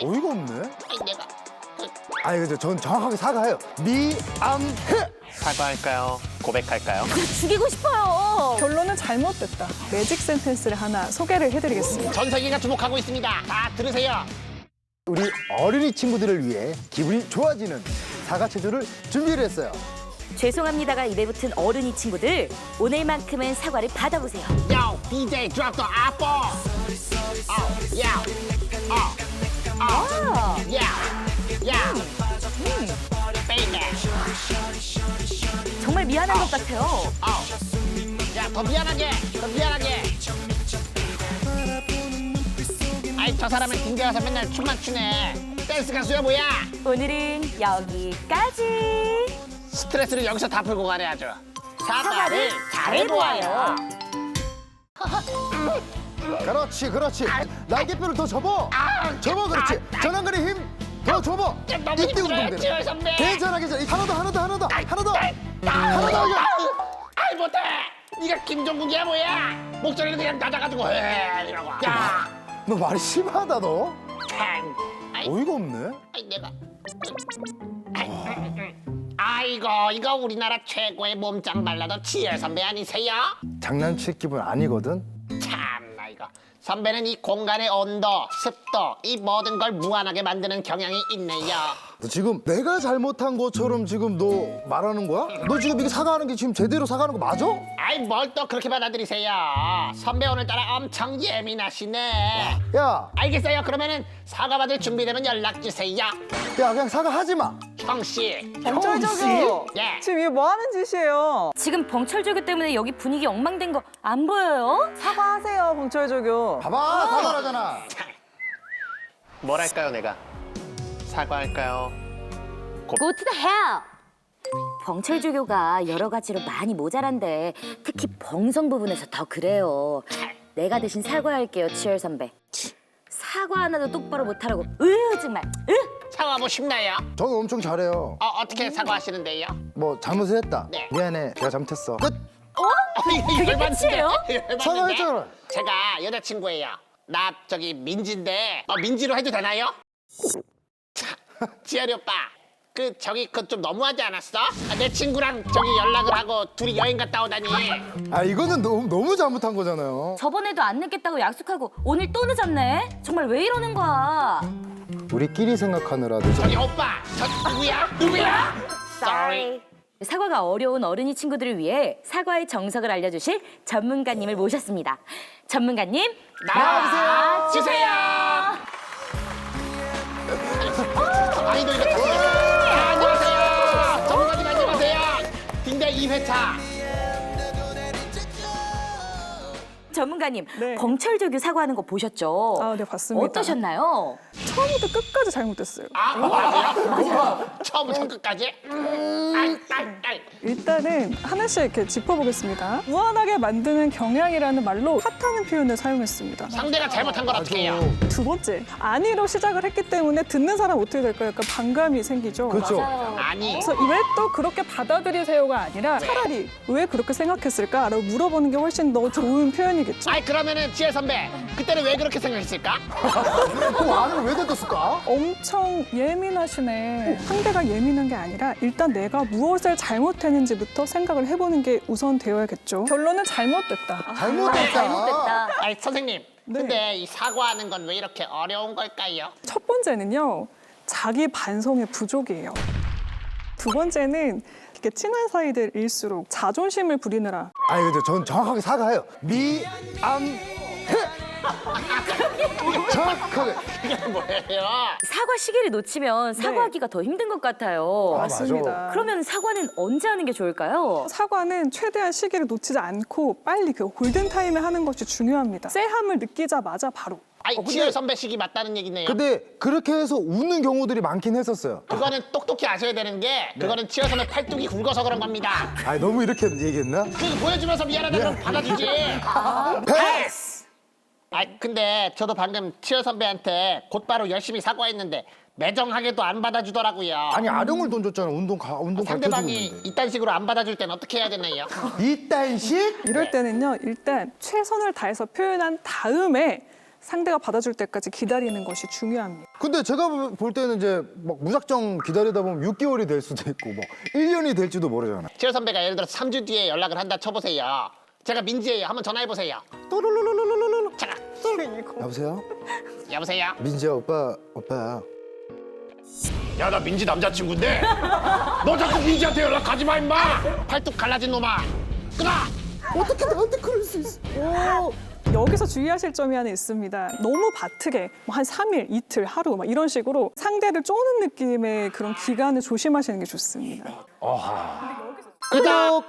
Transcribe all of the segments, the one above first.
어이가 없네. 아니 내가 아니 근데 전 정확하게 사과해요. 미안해. 사과할까요? 고백할까요? 죽이고 싶어요. 결론은 잘못됐다. 매직 센텐스를 하나 소개를 해드리겠습니다. 전 세계가 주목하고 있습니다. 다 들으세요. 우리 어린이 친구들을 위해 기분이 좋아지는 사과체조를 준비를 했어요. 죄송합니다가 입에 붙은 어른이 친구들, 오늘만큼은 사과를 받아보세요. Yo, DJ drop the apple. Yeah. Yeah. Baby. 정말 미안한 것 같아요. 야, 더 미안하게. 아이, 저 사람은 딩게 가서 맨날 춤만 추네. 댄스 가수야 뭐야? 오늘은 여기까지. 스트레스를 여기서 다 풀고 가네 아주. 사과를 잘해보아요. 그렇지. 날개뼈를 더 접어. 그렇지. 전완근의 힘 더 접어. 너무 이때 힘들어요, 운동되네. 지효 선배. 괜찮아. 하나 더. 아이 못해. 네가 김종국이야 뭐야? 목소리는 그냥 낮아가지고 해 이러고. 야. 너 말이 심하다 너. 아이, 어이가 없네. 아이 내가. 아이고 이거 우리나라 최고의 몸짱 발라더 지혜 선배 아니세요? 장난칠 기분 아니거든. 참나 이거. 선배는 이 공간의 온도, 습도, 이 모든 걸 무한하게 만드는 경향이 있네요. 너 지금 내가 잘못한 것처럼 지금 너 말하는 거야? 너 지금 이게 사과하는 게 지금 제대로 사과하는 거 맞아? 아이 뭘 또 그렇게 받아들이세요? 선배 오늘따라 엄청 예민하시네. 야, 알겠어요. 그러면은 사과 받을 준비되면 연락 주세요. 그냥 사과하지 마. 형씨. 벙철저교. 예. 지금 이게 뭐 하는 짓이에요? 지금 벙철조교 때문에 여기 분위기 엉망된 거 안 보여요? 사과하세요, 벙철저교. 봐봐, 사과하잖아. 뭘 할까요, 내가? 사과할까요? Go to the hell! 벙철조교가 여러 가지로 많이 모자란데 특히 벙성 부분에서 더 그래요. 내가 대신 사과할게요, 치열 선배. 사과 하나도 똑바로 못하라고. 정말. 사과하고 싶나요? 저는 엄청 잘해요. 어떻게 사과하시는데요? 뭐 잘못을 했다. 네. 미안해, 내가 잘못했어. 끝. 그게 끝이에요? 사과했잖아. 제가 여자친구예요. 나 저기 민지인데 민지로 해도 되나요? 지열이 오빠 저기 좀 너무하지 않았어? 내 친구랑 저기 연락을 하고 둘이 여행 갔다 오다니. 아 이거는 너무 잘못한 거잖아요. 저번에도 안 늦겠다고 약속하고 오늘 또 늦었네? 정말 왜 이러는 거야? 우리끼리 생각하느라 늦어. 저기 오빠 저 누구야? Sorry. 사과가 어려운 어른이 친구들을 위해 사과의 정석을 알려주실 전문가님을 모셨습니다. 전문가님 나와주세요. 주세요. 아이도 이거 안녕하세요. 전문가님 안녕하세요. 딩대 2회차. 전문가님 네. 벙철조교 사과하는 거 보셨죠? 아, 네, 봤습니다. 어떠셨나요? 처음부터 끝까지 잘못됐어요. 맞아요? 처음부터 끝까지? 일단은 하나씩 이렇게 짚어보겠습니다. 무한하게 만드는 경향이라는 말로 핫하는 표현을 사용했습니다. 상대가 잘못한 걸 어떻게 해요? 두 번째, 아니로 시작을 했기 때문에 듣는 사람 어떻게 될까요? 약간 반감이 생기죠. 그렇죠. 아니. 그래서 왜 또 그렇게 받아들이세요가 아니라 차라리 왜 그렇게 생각했을까라고 물어보는 게 훨씬 더 좋은 표현이겠죠. 아이 그러면은 지혜 선배 그때는 왜 그렇게 생각했을까? 그럼 안을 왜 닫았을까? 엄청 예민하시네. 상대가 예민한 게 아니라 일단 내가 무엇을 잘못했는지부터 생각을 해보는 게 우선 되어야겠죠. 결론은 잘못됐다. 잘못됐다. 아이 선생님 네. 근데 이 사과하는 건 왜 이렇게 어려운 걸까요? 첫 번째는요, 자기 반성의 부족이에요. 두 번째는 이렇게 친한 사이들일수록 자존심을 부리느라 아니 근데 전 정확하게 사과해요. 미안해. 정확하게. 이게 뭐예요? 사과 시기를 놓치면 사과하기가 더 힘든 것 같아요. 맞습니다. 그러면 사과는 언제 하는 게 좋을까요? 사과는 최대한 시기를 놓치지 않고 빨리 그 골든타임에 하는 것이 중요합니다. 쎄함을 느끼자마자 바로. 아이 지혜 선배 시기 맞다는 얘기네요. 근데 그렇게 해서 우는 경우들이 많긴 했었어요. 그거는 똑똑히 아셔야 되는 게 그거는 지혜 선배 팔뚝이 굵어서 그런 겁니다. 아니 너무 이렇게 얘기했나? 그 보여주면서 미안하다 그럼 받아주지. 패스! 아 근데 저도 방금 지혜 선배한테 곧바로 열심히 사과했는데 매정하게도 안 받아주더라고요. 아니 아령을 던졌잖아. 운동 가르쳐주고 상대방이 있는데. 이딴 식으로 안 받아줄 땐 어떻게 해야 되나요? 이딴 식? 이럴 때는요, 일단 최선을 다해서 표현한 다음에 상대가 받아줄 때까지 기다리는 것이 중요합니다. 근데 제가 볼 때는 이제 막 무작정 기다리다 보면 6개월이 될 수도 있고 뭐 1년이 될지도 모르잖아요. 치열 선배가 예를 들어서 3주 뒤에 연락을 한다 쳐보세요. 제가 민지예요. 한번 전화해보세요. 또르르르르르르. 잠깐. 여보세요? 여보세요? 민지야 오빠. 야, 나 민지 남자친구인데 너 자꾸 민지한테 연락하지 마, 임마. 팔뚝 갈라진 놈아. 끊어. 어떻게 나한테 그럴 수 있어? 여기서 주의하실 점이 하나 있습니다. 너무 바트게 뭐한 3일, 이틀, 하루 막 이런 식으로 상대를 쪼는 느낌의 그런 기간을 조심하시는 게 좋습니다. 끄덕.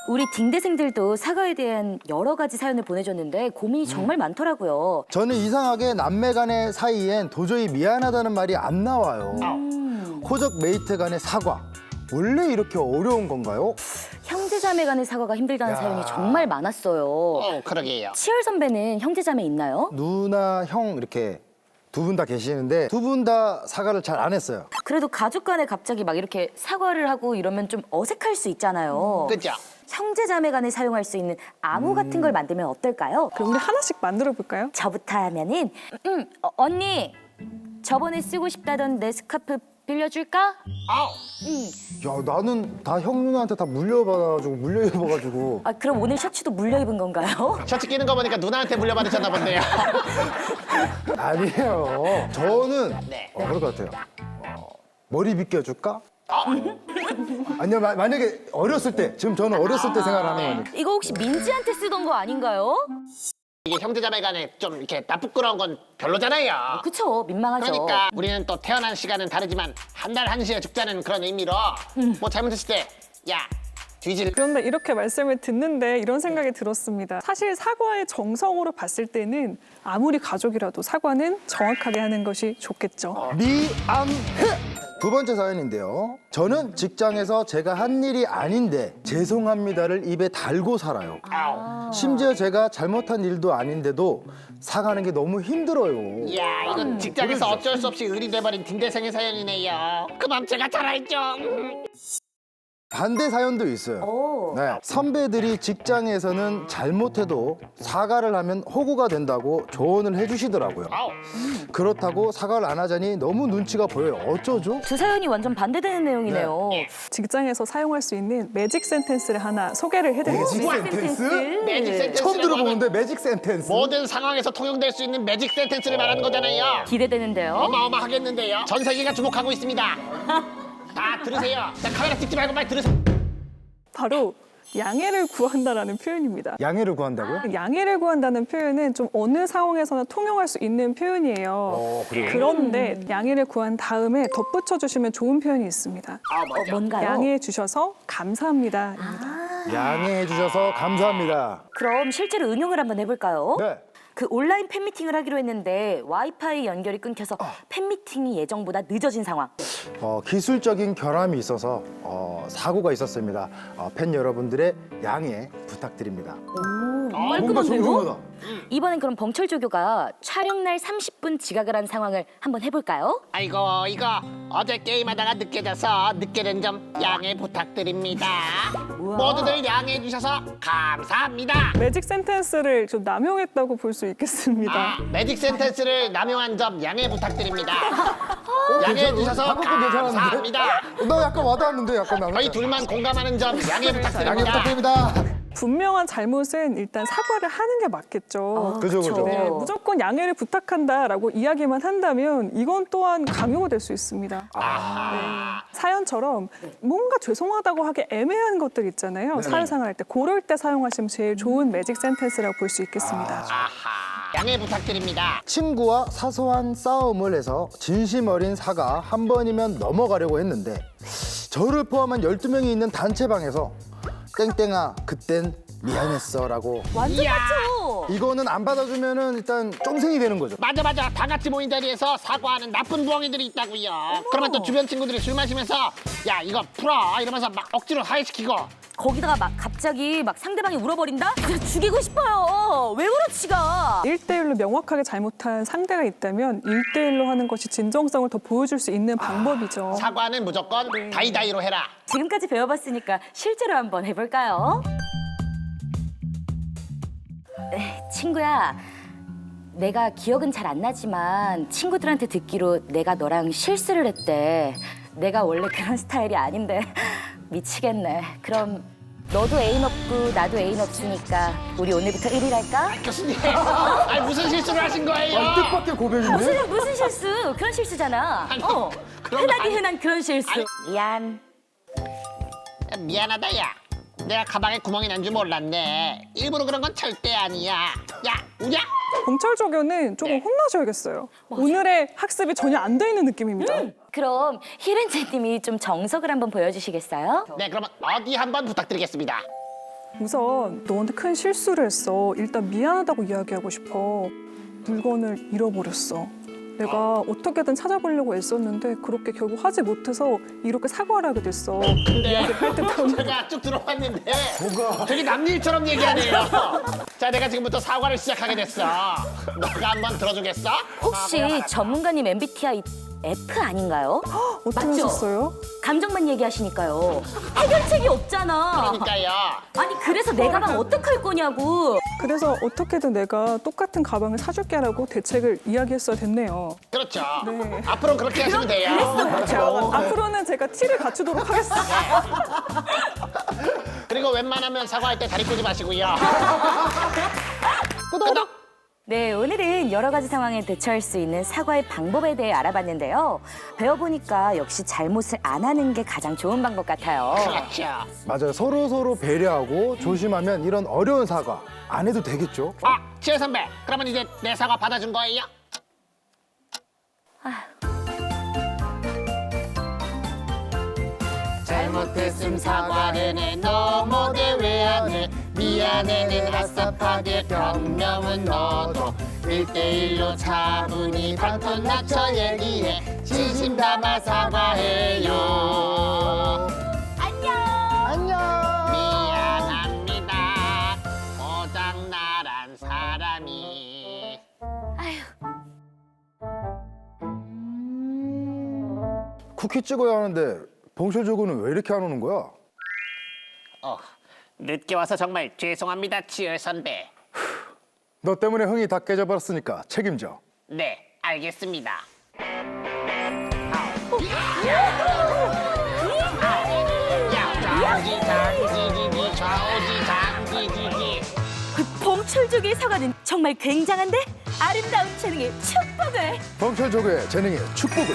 우리 딩대생들도 사과에 대한 여러 가지 사연을 보내줬는데 고민이 정말 많더라고요. 저는 이상하게 남매 간의 사이엔 도저히 미안하다는 말이 안 나와요. 호적 메이트 간의 사과. 원래 이렇게 어려운 건가요? 형제자매 간의 사과가 힘들다는 야. 사연이 정말 많았어요. 그러게요. 치열 선배는 형제자매 있나요? 누나, 형 이렇게 두 분 다 계시는데 두 분 다 사과를 잘 안 했어요. 그래도 가족 간에 갑자기 막 이렇게 사과를 하고 이러면 좀 어색할 수 있잖아요. 그죠? 형제자매 간에 사용할 수 있는 암호 같은 걸 만들면 어떨까요? 그럼 우리 하나씩 만들어 볼까요? 저부터 하면은 언니 저번에 쓰고 싶다던 내 스카프 빌려줄까? 야, 나는 다 형 누나한테 다 물려 입어가지고. 아 그럼 오늘 셔츠도 물려 입은 건가요? 셔츠 끼는 거 보니까 누나한테 물려받으셨나 본데요. 아니에요. 저는 네. 그럴 것 같아요. 머리 빗겨줄까? 아니요, 만약에 어렸을 때, 지금 저는 어렸을 때 생각하는 거니까. 이거 혹시 민지한테 쓰던 거 아닌가요? 이게 형제자매 간에 좀 이렇게 나쁘끄러운 건 별로잖아요. 그쵸 민망하죠. 그러니까 우리는 또 태어난 시간은 다르지만 한 달 한시에 죽자는 그런 의미로 뭐 잘못했을 때 야 뒤질. 그런데 이렇게 말씀을 듣는데 이런 생각이 들었습니다. 사실 사과의 정성으로 봤을 때는 아무리 가족이라도 사과는 정확하게 하는 것이 좋겠죠. 미안해! 두 번째 사연인데요. 저는 직장에서 제가 한 일이 아닌데 죄송합니다를 입에 달고 살아요. 심지어 제가 잘못한 일도 아닌데도 사가는 게 너무 힘들어요. 야 이건 직장에서 어쩔 수 없이 을이 돼버린 딩대생의 사연이네요. 그 맘 제가 잘 알죠. 반대 사연도 있어요. 오. 네, 선배들이 직장에서는 잘못해도 사과를 하면 호구가 된다고 조언을 해주시더라고요. 그렇다고 사과를 안 하자니 너무 눈치가 보여요. 어쩌죠? 두 사연이 완전 반대되는 내용이네요. 직장에서 사용할 수 있는 매직 센텐스를 하나 소개를 해드리겠습니다. 매직 센텐스? 매직 센텐스. 처음 들어보는데 매직 센텐스. 모든 상황에서 통용될 수 있는 매직 센텐스를 말하는 거잖아요. 기대되는데요. 어마어마하겠는데요. 전 세계가 주목하고 있습니다. 다 들으세요. 자, 카메라 찍지 말고 빨리 들으세요. 바로 양해를 구한다라는 표현입니다. 양해를 구한다고요? 양해를 구한다는 표현은 좀 어느 상황에서나 통용할 수 있는 표현이에요. 그래요? 그런데 양해를 구한 다음에 덧붙여 주시면 좋은 표현이 있습니다. 뭔가요? 양해해 주셔서 감사합니다입니다. 양해해 주셔서 감사합니다. 그럼 실제로 응용을 한번 해볼까요? 네. 그 온라인 팬미팅을 하기로 했는데 와이파이 연결이 끊겨서 팬미팅이 예정보다 늦어진 상황. 기술적인 결함이 있어서 사고가 있었습니다. 팬 여러분들의 양해 부탁드립니다. 뭔가 깔끔한데요? 조용하다. 이번엔 그럼 봉철조교가 촬영날 30분 지각을 한 상황을 한번 해볼까요? 아이고 이거 어제 게임하다가 늦게 자서 늦게 된 점 양해 부탁드립니다. 우와. 모두들 양해해 주셔서 감사합니다. 매직 센텐스를 좀 남용했다고 볼 수 있겠습니다. 매직 센텐스를 남용한 점 양해 부탁드립니다. 양해해 주셔서 방금 괜찮았는데? 감사합니다. 나 약간 와닿았는데 약간 나는. 저희 둘만 공감하는 점 양해 양해 부탁드립니다. 부탁드립니다. 분명한 잘못은 일단 사과를 하는 게 맞겠죠. 그죠, 그죠. 네, 무조건 양해를 부탁한다라고 이야기만 한다면 이건 또한 강요가 될 수 있습니다. 사연처럼 뭔가 죄송하다고 하기 애매한 것들 있잖아요. 사회생활 할 때 그럴 때 사용하시면 제일 좋은 매직 센텐스라고 볼 수 있겠습니다. 양해 부탁드립니다. 친구와 사소한 싸움을 해서 진심 어린 사과 한 번이면 넘어가려고 했는데 저를 포함한 12명이 있는 단체방에서 땡땡아 그땐 미안했어 라고 완전 이야. 맞죠? 이거는 안 받아주면은 일단 쫑생이 되는 거죠. 맞아 다 같이 모인 자리에서 사과하는 나쁜 부엉이들이 있다고요. 그러면 또 주변 친구들이 술 마시면서 야 이거 풀어 이러면서 막 억지로 화해시키고 거기다가 막 갑자기 막 상대방이 울어버린다? 진짜 죽이고 싶어요. 왜 울어 지가? 1대1로 명확하게 잘못한 상대가 있다면 1대1로 하는 것이 진정성을 더 보여줄 수 있는 방법이죠. 사과는 무조건 다이다이로 해라. 지금까지 배워봤으니까 실제로 한번 해볼까요? 친구야, 내가 기억은 잘 안 나지만 친구들한테 듣기로 내가 너랑 실수를 했대. 내가 원래 그런 스타일이 아닌데 미치겠네. 그럼 너도 애인 없고 나도 애인 없으니까 우리 오늘부터 1일 할까? 교수님, 아니 무슨 실수를 하신 거예요? 뜻밖의 고백인데? 무슨 실수? 그런 실수잖아. 아니, 어. 그런 흔하디 아니- 흔한 그런 실수. 아니- 미안. 미안하다, 야. 내가 가방에 구멍이 난 줄 몰랐네. 일부러 그런 건 절대 아니야. 야, 우냐? 봉철 조교는 조금 네. 혼나셔야겠어요. 오늘의 학습이 전혀 안 돼 있는 느낌입니다. 그럼 희른제님이 좀 정석을 한번 보여주시겠어요? 네, 그러면 어디 한번 부탁드리겠습니다. 우선 너한테 큰 실수를 했어. 일단 미안하다고 이야기하고 싶어. 물건을 잃어버렸어. 내가 어떻게든 찾아보려고 애썼는데 그렇게 결국 하지 못해서 이렇게 사과를 하게 됐어. 근데 할 때부터 제가 쭉 들어봤는데 되게 남일처럼 얘기하네요. 자, 내가 지금부터 사과를 시작하게 됐어. 너가 한번 들어주겠어? 혹시 전문가님 MBTI F 아닌가요? 어떻게 맞죠? 하셨어요? 감정만 얘기하시니까요. 해결책이 없잖아. 그러니까요. 아니 그래서 내 가방 어떡할 거냐고. 그래서 어떻게든 내가 똑같은 가방을 사줄게라고 대책을 이야기했어야 됐네요. 그렇죠. 네. 앞으로는 그렇게 하시면 돼요. 앞으로는 제가 티를 갖추도록 하겠습니다. 그리고 웬만하면 사과할 때 다리 꼬지 마시고요. 구독! 네, 오늘은 여러 가지 상황에 대처할 수 있는 사과의 방법에 대해 알아봤는데요. 배워보니까 역시 잘못을 안 하는 게 가장 좋은 방법 같아요. 그렇죠. 맞아요. 서로 배려하고 조심하면 이런 어려운 사과 안 해도 되겠죠? 지혜 선배, 그러면 이제 내 사과 받아준 거예요? 잘못했음 사과를 해 너무 대외안 해 미안해는 아싸파게 변명은 너도 1대1로 차분히 발톤 낮춰 얘기해 진심 담아 사과해요. 안녕. 미안합니다. 고장나란 사람이. 쿠키 찍어야 하는데 봉철 조교는 왜 이렇게 안 오는 거야? 늦게 와서 정말 죄송합니다, 지열 선배. 너 때문에 흥이 다 깨져버렸으니까 책임져. 네, 알겠습니다. 좌우지장지지지 좌우지장지지지. 봉철족의 사과는 정말 굉장한데? 아름다운 재능의 축복을. 봉철 조교의 재능의 축복을